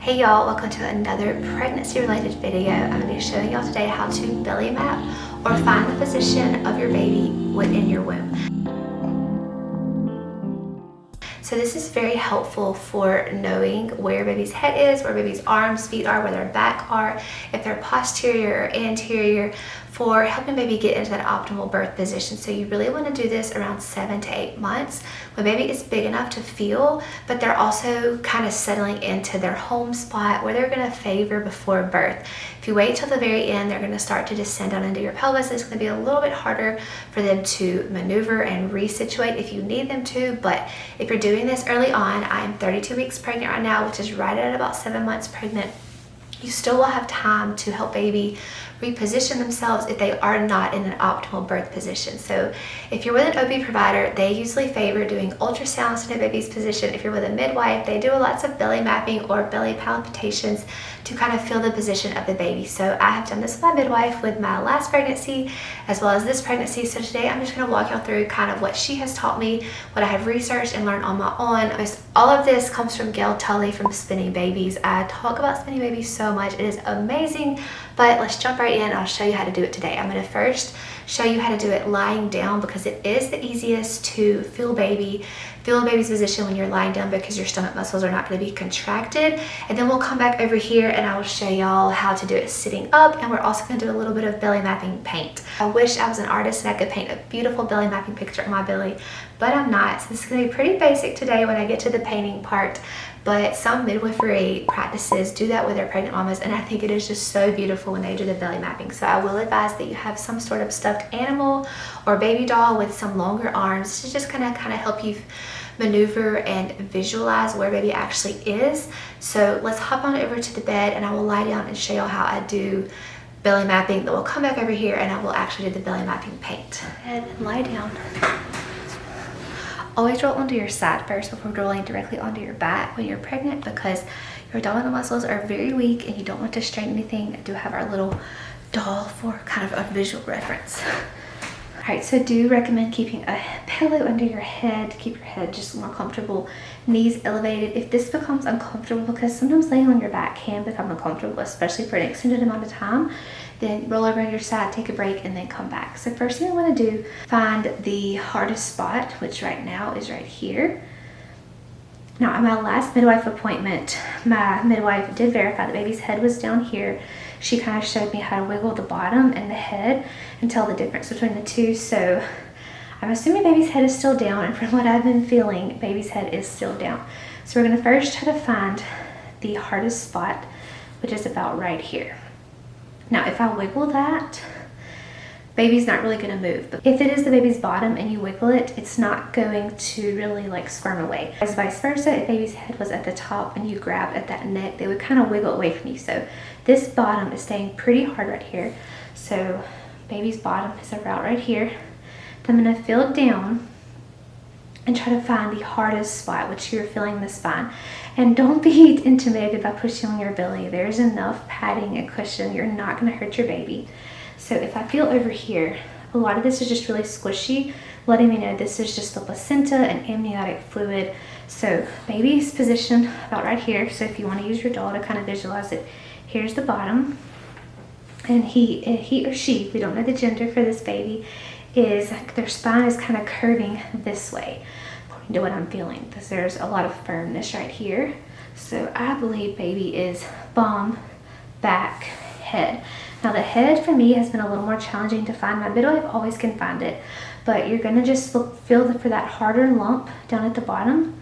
Hey y'all, welcome to another pregnancy related video. I'm going to be showing y'all today how to belly map or find the position of your baby within your womb. So this is very helpful for knowing where your baby's head is, where baby's arms, feet are, where their back are, if they're posterior or anterior, for helping baby get into that optimal birth position. So you really want to do this around 7 to 8 months when baby is big enough to feel, but they're also kind of settling into their home spot where they're going to favor before birth. If you wait till the very end, they're going to start to descend down into your pelvis. It's going to be a little bit harder for them to maneuver and resituate if you need them to, but if you're doing this early on, I'm 32 weeks pregnant right now, which is right at about 7 months pregnant, you still will have time to help baby reposition themselves if they are not in an optimal birth position. So if you're with an OB provider, they usually favor doing ultrasounds in a baby's position. If you're with a midwife, they do lots of belly mapping or belly palpitations to kind of feel the position of the baby. So I have done this with my midwife with my last pregnancy as well as this pregnancy. So today I'm just going to walk y'all through kind of what she has taught me, what I have researched and learned on my own. All of this comes from Gail Tully from Spinning Babies. I talk about Spinning Babies so much. It is amazing, but let's jump right in. I'll show you how to do it today. I'm going to first show you how to do it lying down because it is the easiest to feel a baby's position when you're lying down because your stomach muscles are not going to be contracted. And then we'll come back over here and I will show y'all how to do it sitting up, and we're also going to do a little bit of belly mapping paint. I wish I was an artist and I could paint a beautiful belly mapping picture of my belly, but I'm not. So this is going to be pretty basic today when I get to the painting part. But some midwifery practices do that with their pregnant mamas, and I think it is just so beautiful when they do the belly mapping. So I will advise that you have some sort of stuffed animal or baby doll with some longer arms to just kind of help you maneuver and visualize where baby actually is. So let's hop on over to the bed and I will lie down and show you how I do belly mapping. Then we'll come back over here and I will actually do the belly mapping paint. And lie down. Always roll onto your side first before rolling directly onto your back when you're pregnant because your abdominal muscles are very weak and you don't want to strain anything. I do have our little doll for kind of a visual reference. Alright, so do recommend keeping a pillow under your head to keep your head just more comfortable, knees elevated. If this becomes uncomfortable, because sometimes laying on your back can become uncomfortable, especially for an extended amount of time, then roll over on your side, take a break, and then come back. So first thing I want to do, find the hardest spot, which right now is right here. Now, at my last midwife appointment, my midwife did verify the baby's head was down here. She kind of showed me how to wiggle the bottom and the head and tell the difference between the two. So I'm assuming baby's head is still down, and from what I've been feeling, baby's head is still down. So we're going to first try to find the hardest spot, which is about right here. Now, if I wiggle that, baby's not really going to move. But if it is the baby's bottom and you wiggle it, it's not going to really like squirm away. As vice versa, if baby's head was at the top and you grabbed at that neck, they would kind of wiggle away from you. So this bottom is staying pretty hard right here. So baby's bottom is about right here. Then I'm going to feel down and try to find the hardest spot, which you're feeling the spine. And don't be intimidated by pushing on your belly. There's enough padding and cushion. You're not going to hurt your baby. So if I feel over here, a lot of this is just really squishy, letting me know this is just the placenta and amniotic fluid. So baby's position about right here. So if you want to use your doll to kind of visualize it, here's the bottom. And he or she, we don't know the gender for this baby, is their spine is kind of curving this way, according to what I'm feeling, because there's a lot of firmness right here. So I believe baby is bum, back, head. Now the head for me has been a little more challenging to find. My midwife always can find it, but you're gonna just feel for that harder lump down at the bottom.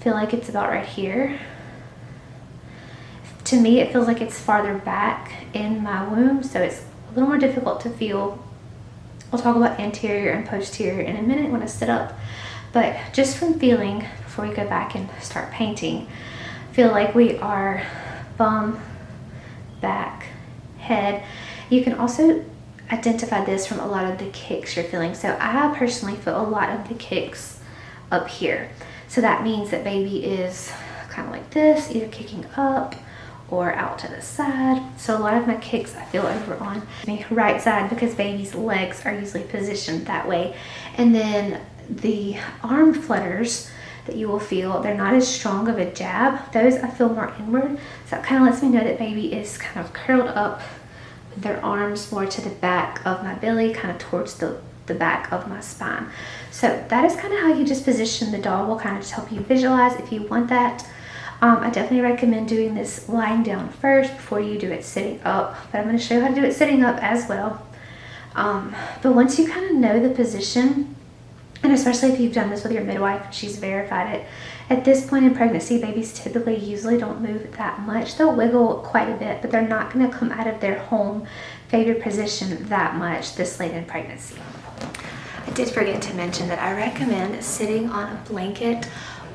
Feel like it's about right here. To me, it feels like it's farther back in my womb, so it's a little more difficult to feel. We'll talk about anterior and posterior in a minute when I sit up, but just from feeling, before we go back and start painting, feel like we are bum, back, head. You can also identify this from a lot of the kicks you're feeling. So I personally feel a lot of the kicks up here. So that means that baby is kind of like this, either kicking up or out to the side. So a lot of my kicks I feel over on the right side because baby's legs are usually positioned that way. And then the arm flutters that you will feel. They're not as strong of a jab. Those I feel more inward. So it kind of lets me know that baby is kind of curled up with their arms more to the back of my belly, kind of towards the back of my spine. So that is kind of how you just position the doll. Will kind of just help you visualize if you want that. I definitely recommend doing this lying down first before you do it sitting up, but I'm going to show you how to do it sitting up as well. But once you kind of know the position, and especially if you've done this with your midwife and she's verified it, at this point in pregnancy, babies typically usually don't move that much. They'll wiggle quite a bit, but they're not going to come out of their home favorite position that much this late in pregnancy. I did forget to mention that I recommend sitting on a blanket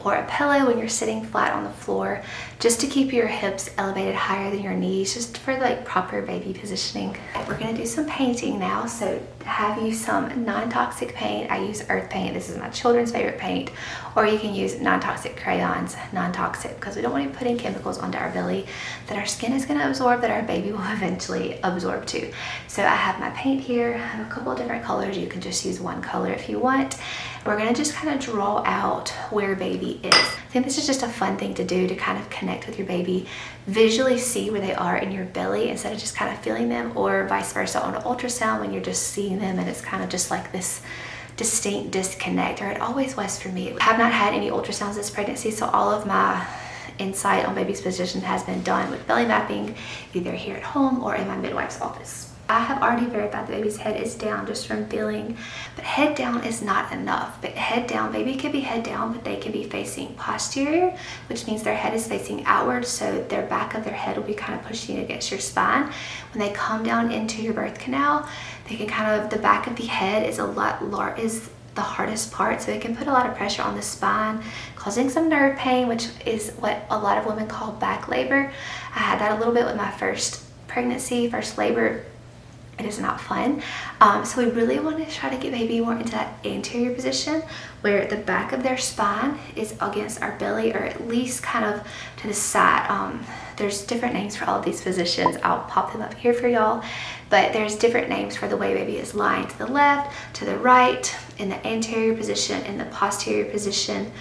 or a pillow when you're sitting flat on the floor, just to keep your hips elevated higher than your knees, just for like proper baby positioning. We're gonna do some painting now, so have you some non-toxic paint. I use earth paint. This is my children's favorite paint, or you can use non-toxic crayons, non-toxic, because we don't want to be putting chemicals onto our belly that our skin is gonna absorb, that our baby will eventually absorb too. So I have my paint here. I have a couple of different colors. You can just use one color if you want. We're gonna just kind of draw out where baby is. I think this is just a fun thing to do, to kind of connect with your baby, visually see where they are in your belly instead of just kind of feeling them, or vice versa on an ultrasound when you're just seeing them and it's kind of just like this distinct disconnect, or it always was for me. I have not had any ultrasounds this pregnancy, so all of my insight on baby's position has been done with belly mapping, either here at home or in my midwife's office. I have already verified the baby's head is down just from feeling, but head down is not enough. But head down, baby could be head down, but they can be facing posterior, which means their head is facing outward, so their back of their head will be kind of pushing against your spine. When they come down into your birth canal, they can kind of, the back of the head is the hardest part, so it can put a lot of pressure on the spine, causing some nerve pain, which is what a lot of women call back labor. I had that a little bit with my first pregnancy, first labor. It is not fun. So we really want to try to get baby more into that anterior position where the back of their spine is against our belly, or at least kind of to the side. There's different names for all of these positions. I'll pop them up here for y'all, but there's different names for the way baby is lying to the left, to the right, in the anterior position, in the posterior position.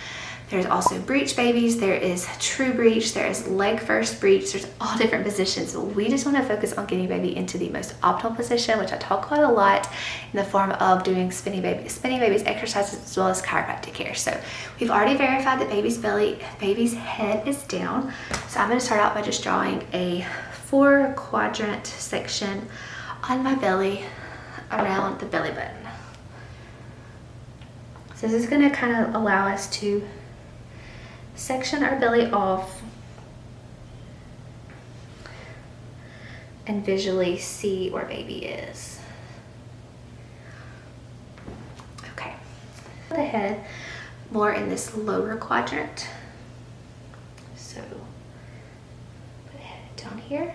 There's also breech babies, there is true breech, there is leg first breech, there's all different positions. So we just want to focus on getting baby into the most optimal position, which I talk quite a lot in the form of doing spinning babies exercises as well as chiropractic care. So we've already verified that baby's head is down. So I'm going to start out by just drawing a 4-quadrant section on my belly around the belly button. So this is going to kind of allow us to section our belly off and visually see where baby is. Okay, the head more in this lower quadrant. So put the head down here.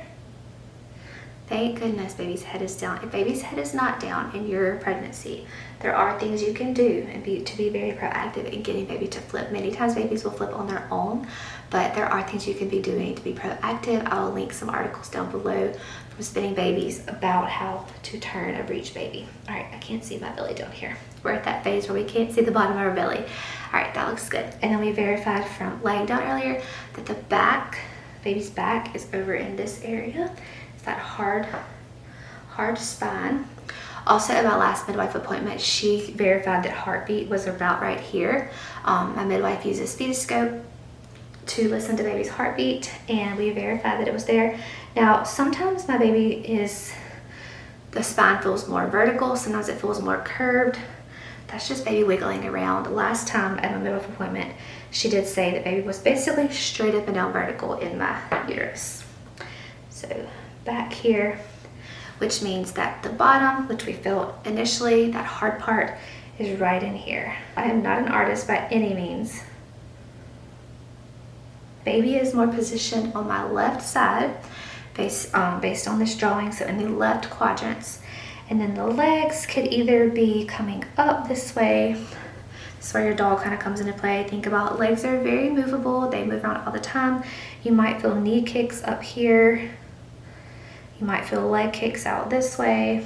Thank goodness baby's head is down. If baby's head is not down in your pregnancy, there are things you can do and to be very proactive in getting baby to flip. Many times babies will flip on their own, but there are things you can be doing to be proactive. I'll link some articles down below from spinning babies about how to turn a breech baby. All right, I can't see my belly down here. We're at that phase where we can't see the bottom of our belly. All right, that looks good. And then we verified from laying down earlier that the back, baby's back is over in this area. That hard spine. Also at my last midwife appointment, she verified that heartbeat was about right here. My midwife uses stethoscope to listen to baby's heartbeat, and we verified that it was there. Now sometimes my baby the spine feels more vertical, sometimes it feels more curved. That's just baby wiggling around. Last time at my midwife appointment, she did say that baby was basically straight up and down vertical in my uterus. So back here, which means that the bottom, which we felt initially, that hard part is right in here. I am not an artist by any means. Baby is more positioned on my left side based on this drawing, so in the left quadrants. And then the legs could either be coming up this way. This is where your doll kind of comes into play. Think about legs are very movable. They move around all the time. You might feel knee kicks up here. You might feel leg kicks out this way.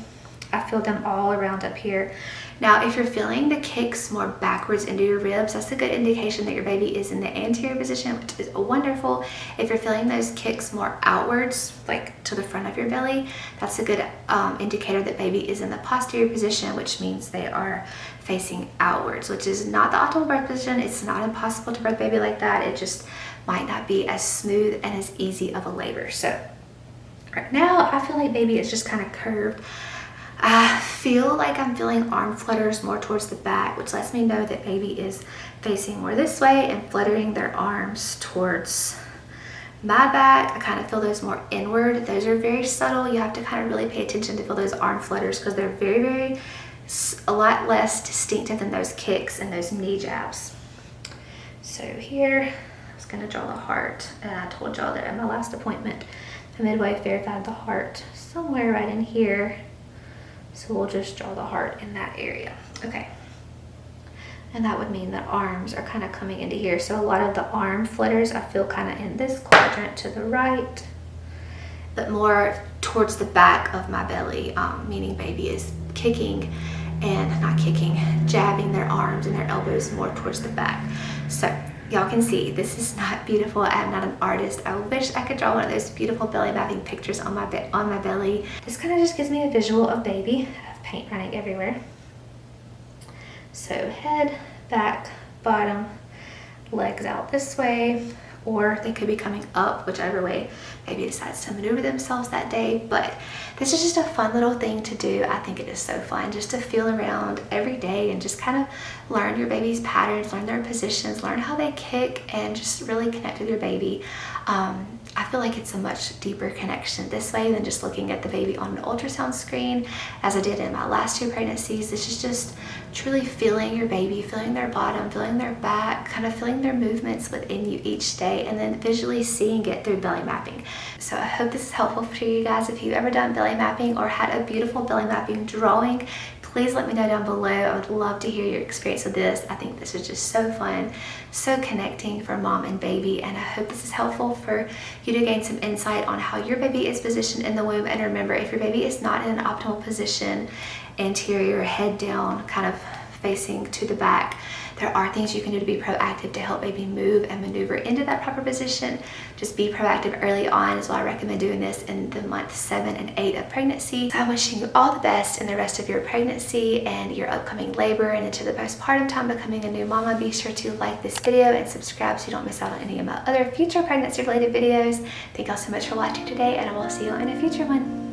I feel them all around up here. Now, if you're feeling the kicks more backwards into your ribs, that's a good indication that your baby is in the anterior position, which is wonderful. If you're feeling those kicks more outwards, like to the front of your belly, that's a good indicator that baby is in the posterior position, which means they are facing outwards, which is not the optimal birth position. It's not impossible to birth baby like that. It just might not be as smooth and as easy of a labor. So right now, I feel like baby is just kind of curved. I feel like I'm feeling arm flutters more towards the back, which lets me know that baby is facing more this way and fluttering their arms towards my back. I kind of feel those more inward. Those are very subtle. You have to kind of really pay attention to feel those arm flutters because they're very, a lot less distinctive than those kicks and those knee jabs. So here, I was going to draw the heart, and I told y'all that at my last appointment, the midwife verified the heart somewhere right in here. So we'll just draw the heart in that area. Okay. And that would mean the arms are kind of coming into here. So a lot of the arm flutters I feel kind of in this quadrant to the right, but more towards the back of my belly, meaning baby is kicking and not kicking, jabbing their arms and their elbows more towards the back. So y'all can see this is not beautiful. I'm not an artist. I wish I could draw one of those beautiful belly mapping pictures on my belly. This kind of just gives me a visual of baby. I have paint running everywhere. So head, back, bottom, legs out this way, or they could be coming up, whichever way baby decides to maneuver themselves that day. But this is just a fun little thing to do. I think it is so fun just to feel around every day and just kind of learn your baby's patterns, learn their positions, learn how they kick, and just really connect with your baby. I feel like it's a much deeper connection this way than just looking at the baby on an ultrasound screen as I did in my last 2 pregnancies. This is just truly feeling your baby, feeling their bottom, feeling their back, kind of feeling their movements within you each day, and then visually seeing it through belly mapping. So I hope this is helpful for you guys. If you've ever done belly mapping or had a beautiful belly mapping drawing, please let me know down below. I would love to hear your experience with this. I think this is just so fun, so connecting for mom and baby, and I hope this is helpful for you to gain some insight on how your baby is positioned in the womb. And remember, if your baby is not in an optimal position, anterior, head down, kind of facing to the back, there are things you can do to be proactive to help baby move and maneuver into that proper position. Just be proactive early on is why I recommend doing this in the month 7 and 8 of pregnancy. So I'm wishing you all the best in the rest of your pregnancy and your upcoming labor and into the postpartum time becoming a new mama. Be sure to like this video and subscribe so you don't miss out on any of my other future pregnancy related videos. Thank y'all so much for watching today, and I will see you in a future one.